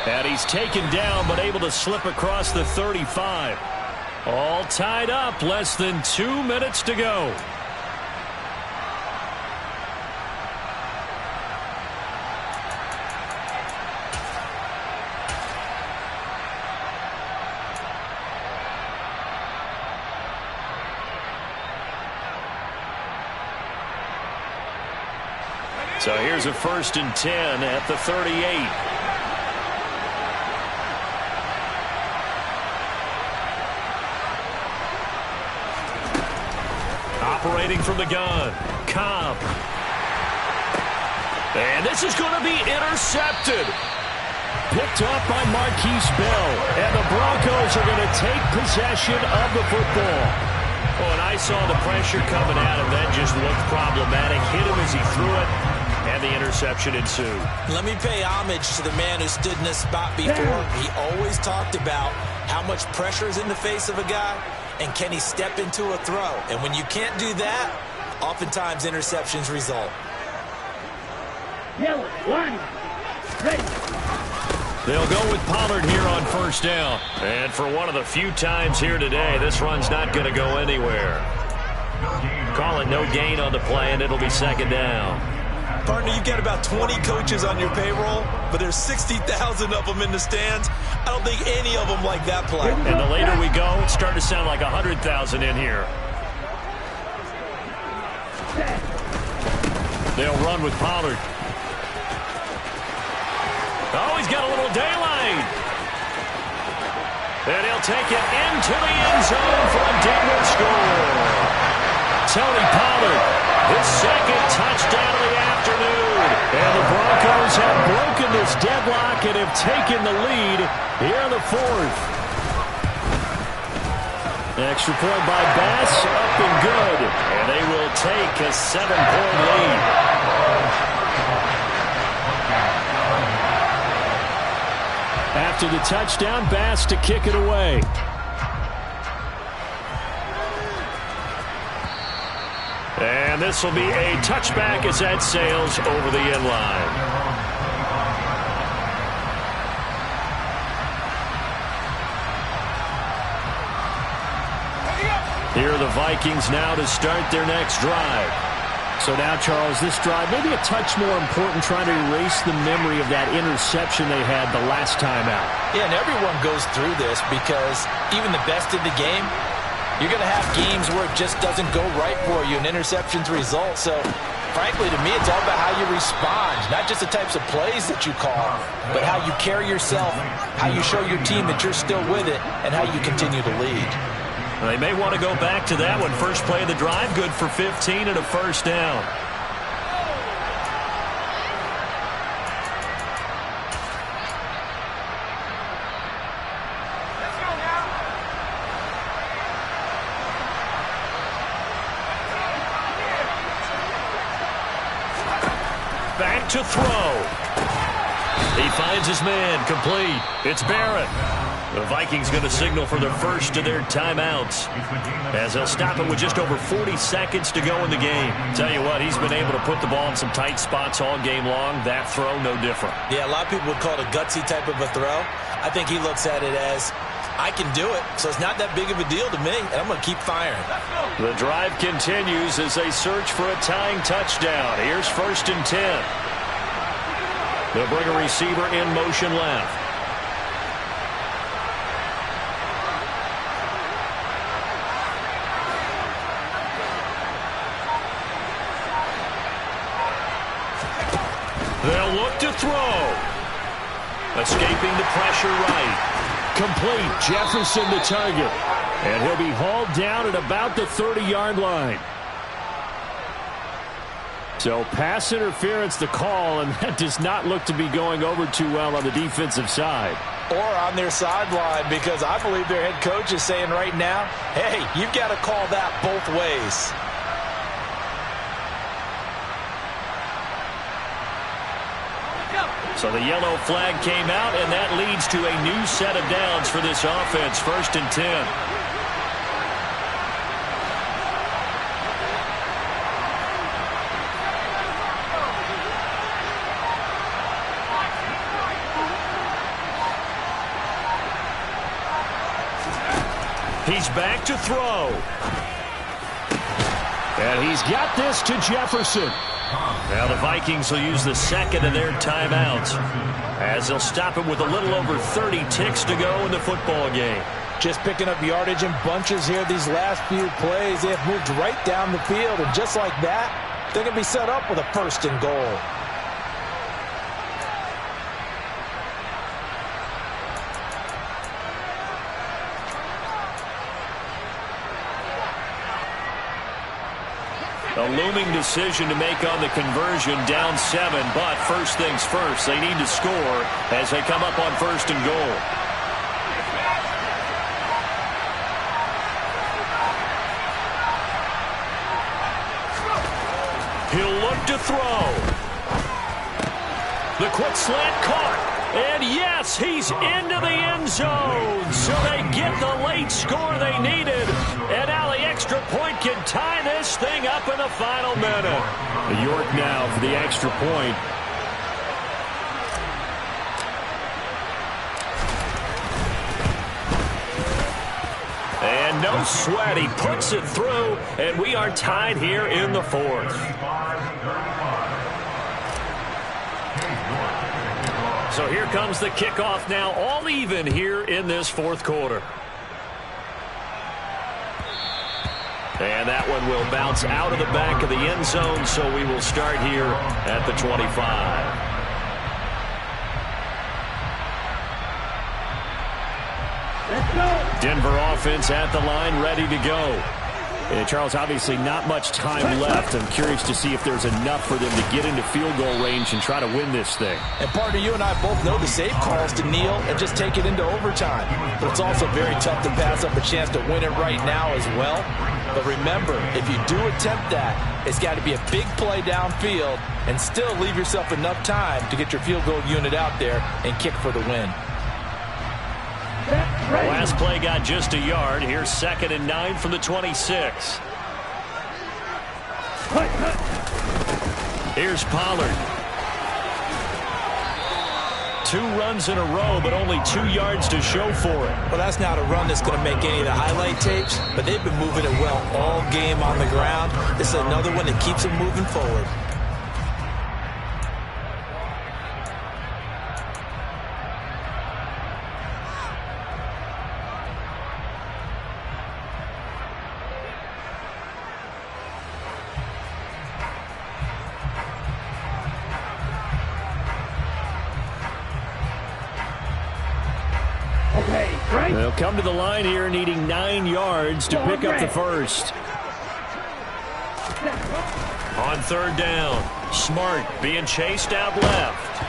And he's taken down but able to slip across the 35. All tied up. Less than 2 minutes to go. So here's a 1st and 10 at the 38. Operating from the gun. Cobb. And this is going to be intercepted. Picked up by Marquise Bell. And the Broncos are going to take possession of the football. Oh, and I saw the pressure coming at him. That just looked problematic. Hit him as he threw it. And the interception ensued. Let me pay homage to the man who stood in this spot before. He always talked about how much pressure is in the face of a guy and can he step into a throw. And when you can't do that, oftentimes interceptions result. Yellow, one, ready. They'll go with Pollard here on 1st down. And for one of the few times here today, this run's not going to go anywhere. Call it no gain on the play, and it'll be 2nd down. Partner, you've got about 20 coaches on your payroll, but there's 60,000 of them in the stands. I don't think any of them like that play. And the later we go, it's starting to sound like 100,000 in here. They'll run with Pollard. Oh, he's got a little daylight. And he'll take it into the end zone for a Denver score. Tony Pollard, his second touchdown of the afternoon. And the Broncos have broken this deadlock and have taken the lead here in the fourth. Extra point by Bass, up and good. And they will take a 7-point lead. After the touchdown, Bass to kick it away. And this will be a touchback as that sails over the end line. Here are the Vikings now to start their next drive. So now, Charles, this drive maybe a touch more important, trying to erase the memory of that interception they had the last time out. Yeah, and everyone goes through this because even the best in the game, you're going to have games where it just doesn't go right for you, and interceptions result. So, frankly, to me, it's all about how you respond, not just the types of plays that you call, but how you carry yourself, how you show your team that you're still with it, and how you continue to lead. They may want to go back to that one. First play of the drive, good for 15 and a first down. Back to throw. He finds his man, complete. It's Barrett. The Vikings going to signal for the first of their timeouts as they'll stop it with just over 40 seconds to go in the game. Tell you what, he's been able to put the ball in some tight spots all game long. That throw, no different. Yeah, a lot of people would call it a gutsy type of a throw. I think he looks at it as, I can do it, so it's not that big of a deal to me, and I'm going to keep firing. The drive continues as they search for a tying touchdown. Here's 1st and 10. They'll bring a receiver in motion left. They'll look to throw. Escaping the pressure right. Complete. Jefferson the target. And he'll be hauled down at about the 30-yard line. So pass interference the call, and that does not look to be going over too well on the defensive side. Or on their sideline, because I believe their head coach is saying right now, hey, you've got to call that both ways. So the yellow flag came out, and that leads to a new set of downs for this offense. 1st and 10. He's back to throw. And he's got this to Jefferson. Now the Vikings will use the second of their timeouts as they'll stop it with a little over 30 ticks to go in the football game. Just picking up yardage in bunches here these last few plays. They have moved right down the field, and just like that, they're going to be set up with a 1st and goal. A looming decision to make on the conversion, down 7, but first things first, they need to score as they come up on 1st and goal. He'll look to throw. The quick slant caught. And yes, he's into the end zone. So they get the late score they needed. And now the extra point can tie this thing up in the final minute. York now for the extra point. And no sweat. He puts it through. And we are tied here in the fourth. So here comes the kickoff now, all even here in this fourth quarter. And that one will bounce out of the back of the end zone, so we will start here at the 25. Denver offense at the line, ready to go. And Charles, obviously not much time left. I'm curious to see if there's enough for them to get into field goal range and try to win this thing. And partner, you and I both know the safe calls to kneel and just take it into overtime. But it's also very tough to pass up a chance to win it right now as well. But remember, if you do attempt that, it's got to be a big play downfield and still leave yourself enough time to get your field goal unit out there and kick for the win. The last play got just a yard. Here's 2nd and 9 from the 26. Here's Pollard. 2 runs in a row, but only 2 yards to show for it. Well, that's not a run that's going to make any of the highlight tapes, but they've been moving it well all game on the ground. This is another one that keeps them moving forward. They'll come to the line here needing 9 yards to pick up the first. On 3rd down, Smart being chased out left.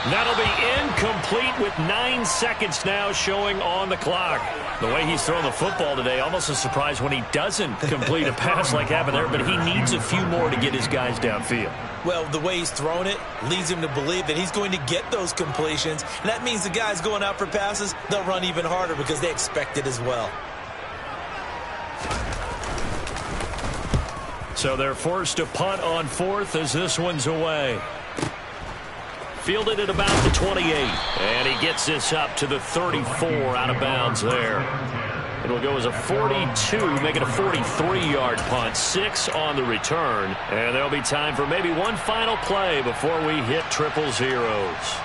That'll be incomplete with 9 seconds now showing on the clock. The way he's throwing the football today, almost a surprise when he doesn't complete a pass like happened there, but he needs a few more to get his guys downfield. Well, the way he's thrown it leads him to believe that he's going to get those completions. And that means the guys going out for passes, they'll run even harder because they expect it as well. So they're forced to punt on 4th as this one's away. Fielded at about the 28. And he gets this up to the 34 out of bounds there. It'll go as a 42, make it a 43-yard punt, 6 on the return. And there'll be time for maybe one final play before we hit triple zeros.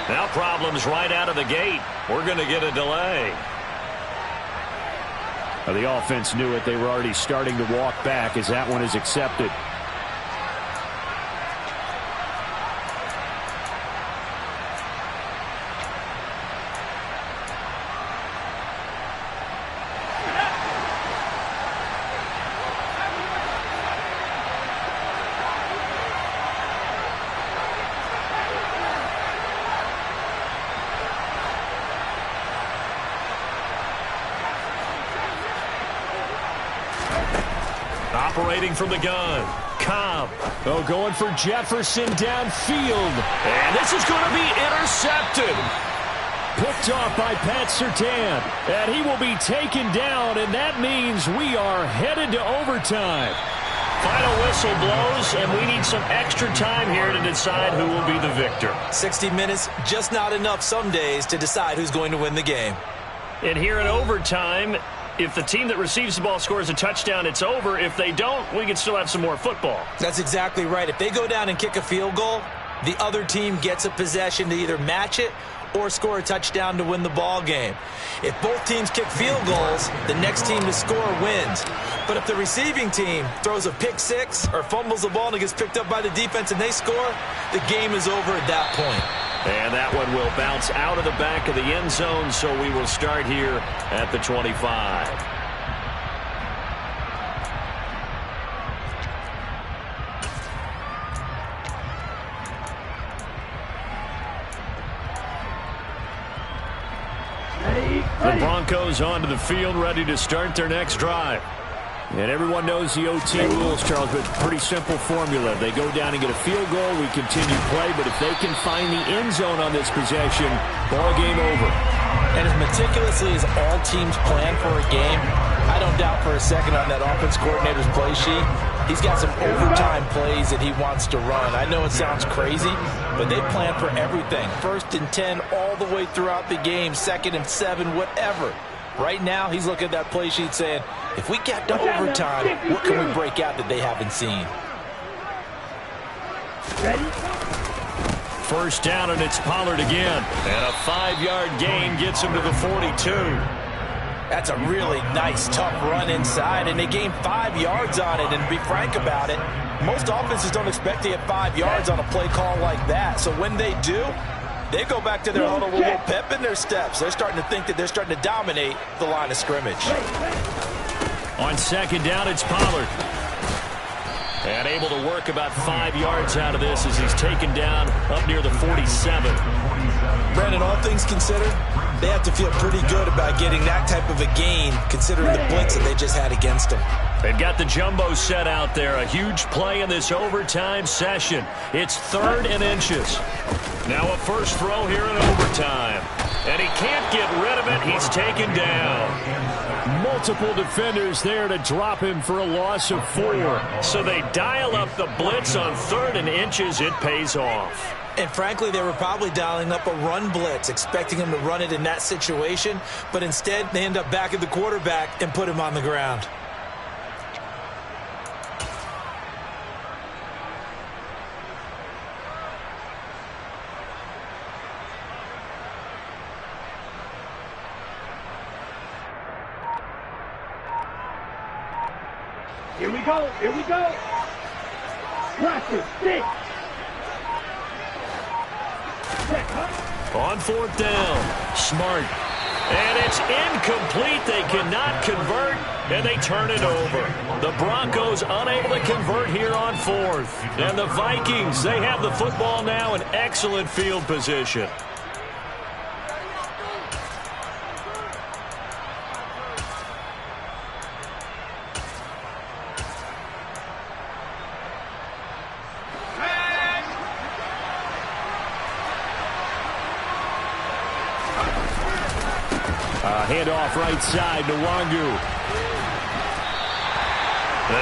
Now problems right out of the gate. We're going to get a delay. The offense knew it. They were already starting to walk back as that one is accepted. Operating from the gun, Cobb. Oh, going for Jefferson downfield. And this is going to be intercepted. Picked off by Pat Surtain. And he will be taken down, and that means we are headed to overtime. Final whistle blows, and we need some extra time here to decide who will be the victor. 60 minutes, just not enough some days to decide who's going to win the game. And here in overtime, if the team that receives the ball scores a touchdown, it's over. If they don't, we can still have some more football. That's exactly right. If they go down and kick a field goal, the other team gets a possession to either match it or score a touchdown to win the ball game. If both teams kick field goals, the next team to score wins. But if the receiving team throws a pick six or fumbles the ball and it gets picked up by the defense and they score, the game is over at that point. And that one will bounce out of the back of the end zone, so we will start here at the 25. The Broncos onto the field, ready to start their next drive. And everyone knows the OT rules, Charles, but pretty simple formula. They go down and get a field goal, we continue play, but if they can find the end zone on this possession, ball game over. And as meticulously as all teams plan for a game, I don't doubt for a second on that offense coordinator's play sheet, he's got some overtime plays that he wants to run. I know it sounds crazy, but they plan for everything. 1st and 10 all the way throughout the game, 2nd and 7, whatever. Right now, he's looking at that play sheet saying, if we get to overtime, what can we break out that they haven't seen? Ready? 1st down, and it's Pollard again. And a 5-yard gain gets him to the 42. That's a really nice, tough run inside, and they gained 5 yards on it. And to be frank about it, most offenses don't expect to get 5 yards on a play call like that. So when they do, they go back to their huddle with a little pep in their steps. They're starting to think that they're starting to dominate the line of scrimmage. On 2nd down, it's Pollard. And able to work about 5 yards out of this as he's taken down up near the 47. Brandon, all things considered, they have to feel pretty good about getting that type of a gain considering the blitz that they just had against them. They've got the jumbo set out there. A huge play in this overtime session. It's 3rd and inches. Now a first throw here in overtime. And he can't get rid of it. He's taken down. Multiple defenders there to drop him for a loss of 4. So they dial up the blitz on 3rd and inches. It pays off. And frankly, they were probably dialing up a run blitz, expecting him to run it in that situation. But instead, they end up back at the quarterback and put him on the ground. Here we go. Here we go. Practice. 6. On 4th down, Smart. And it's incomplete. They cannot convert, and they turn it over. The Broncos unable to convert here on 4th. And the Vikings, they have the football now in excellent field position. Handoff right side to Wangu.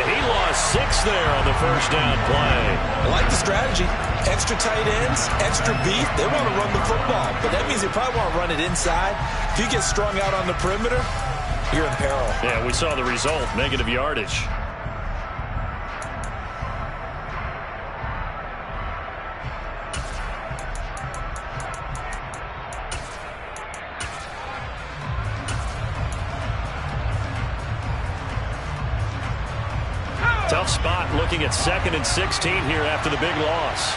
He lost 6 there on the 1st down play. I like the strategy. Extra tight ends, extra beef. They want to run the football, but that means they probably want to run it inside. If you get strung out on the perimeter, you're in peril. Yeah, we saw the result, negative yardage. Tough spot looking at 2nd and 16 here after the big loss.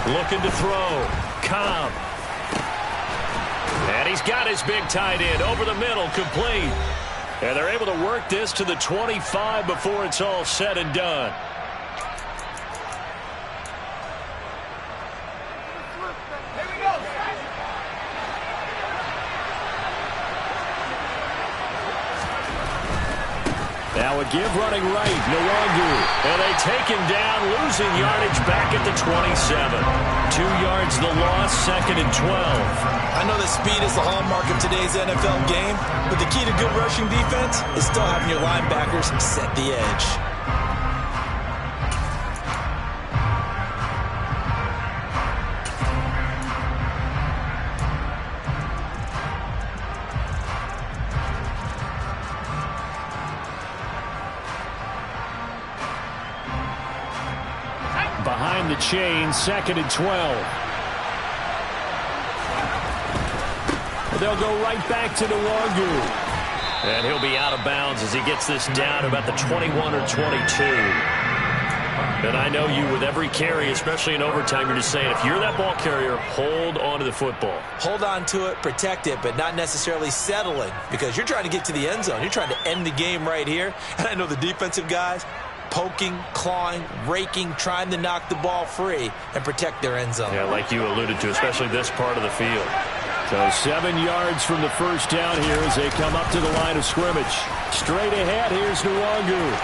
Looking to throw. Cobb. And he's got his big tight end over the middle, complete. And they're able to work this to the 25 before it's all said and done. Now a give running right, Nwangu. And they take him down, losing yardage back at the 27. 2 yards the loss, 2nd and 12. I know that speed is the hallmark of today's NFL game, but the key to good rushing defense is still having your linebackers set the edge. Behind the chain, 2nd and 12. They'll go right back to Nwangu. And he'll be out of bounds as he gets this down about the 21 or 22. And I know you, with every carry, especially in overtime, you're just saying, if you're that ball carrier, hold on to the football. Hold on to it, protect it, but not necessarily settling, because you're trying to get to the end zone. You're trying to end the game right here. And I know the defensive guys, poking, clawing, raking, trying to knock the ball free and protect their end zone. Yeah, like you alluded to, especially this part of the field. So 7 yards from the first down here as they come up to the line of scrimmage. Straight ahead, here's Nwangu.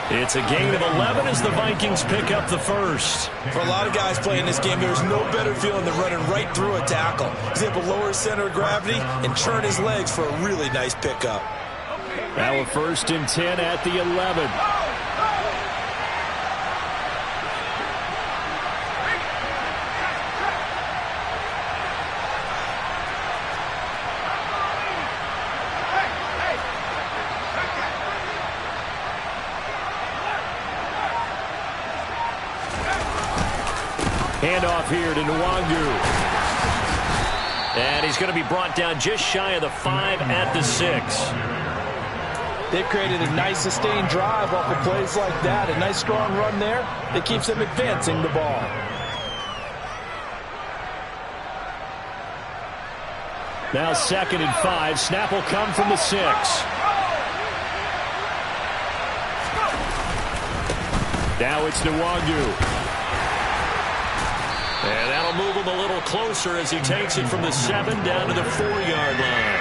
It's a gain of 11 as the Vikings pick up the first. For a lot of guys playing this game, there's no better feeling than running right through a tackle. He's able to lower his center of gravity and churn his legs for a really nice pickup. Now a 1st and 10 at the 11. Handoff here to Nwangu. And he's going to be brought down just shy of the 5 at the 6. They've created a nice sustained drive off of plays like that. A nice strong run there that keeps them advancing the ball. Now 2nd and 5. Snap will come from the 6. Now it's Nwangu. And that'll move him a little closer as he takes it from the 7 down to the 4-yard line.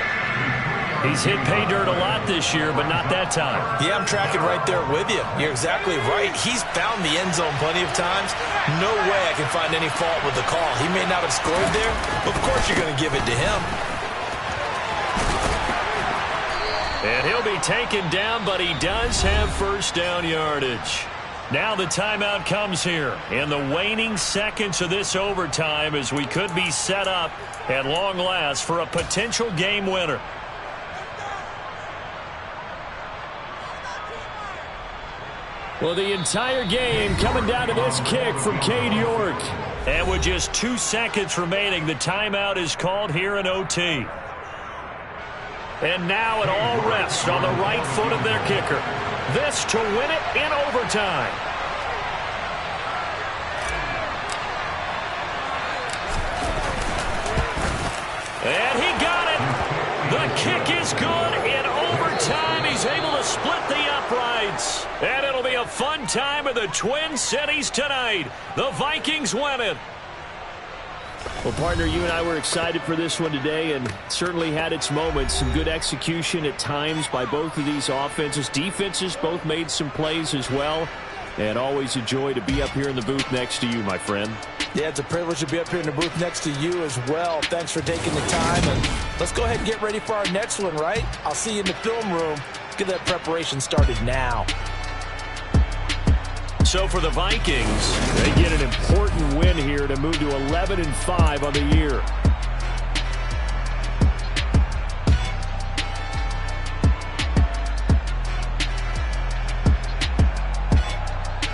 He's hit pay dirt a lot this year, but not that time. Yeah, I'm tracking right there with you. You're exactly right. He's found the end zone plenty of times. No way I can find any fault with the call. He may not have scored there, but of course you're going to give it to him. And he'll be taken down, but he does have first down yardage. Now the timeout comes here in the waning seconds of this overtime as we could be set up at long last for a potential game winner. Well, the entire game coming down to this kick from Cade York. And with just 2 seconds remaining, the timeout is called here in OT. And now it all rests on the right foot of their kicker. This to win it in overtime. And he got it. The kick is good in overtime. He's able to split the uprights. And it'll be a fun time in the Twin Cities tonight. The Vikings win it. Well, partner, you and I were excited for this one today and certainly had its moments. Some good execution at times by both of these offenses. Defenses both made some plays as well. And always a joy to be up here in the booth next to you, my friend. Yeah, it's a privilege to be up here in the booth next to you as well. Thanks for taking the time. And let's go ahead and get ready for our next one, right? I'll see you in the film room. Let's get that preparation started now. So for the Vikings, they get an important win here to move to 11-5 on the year.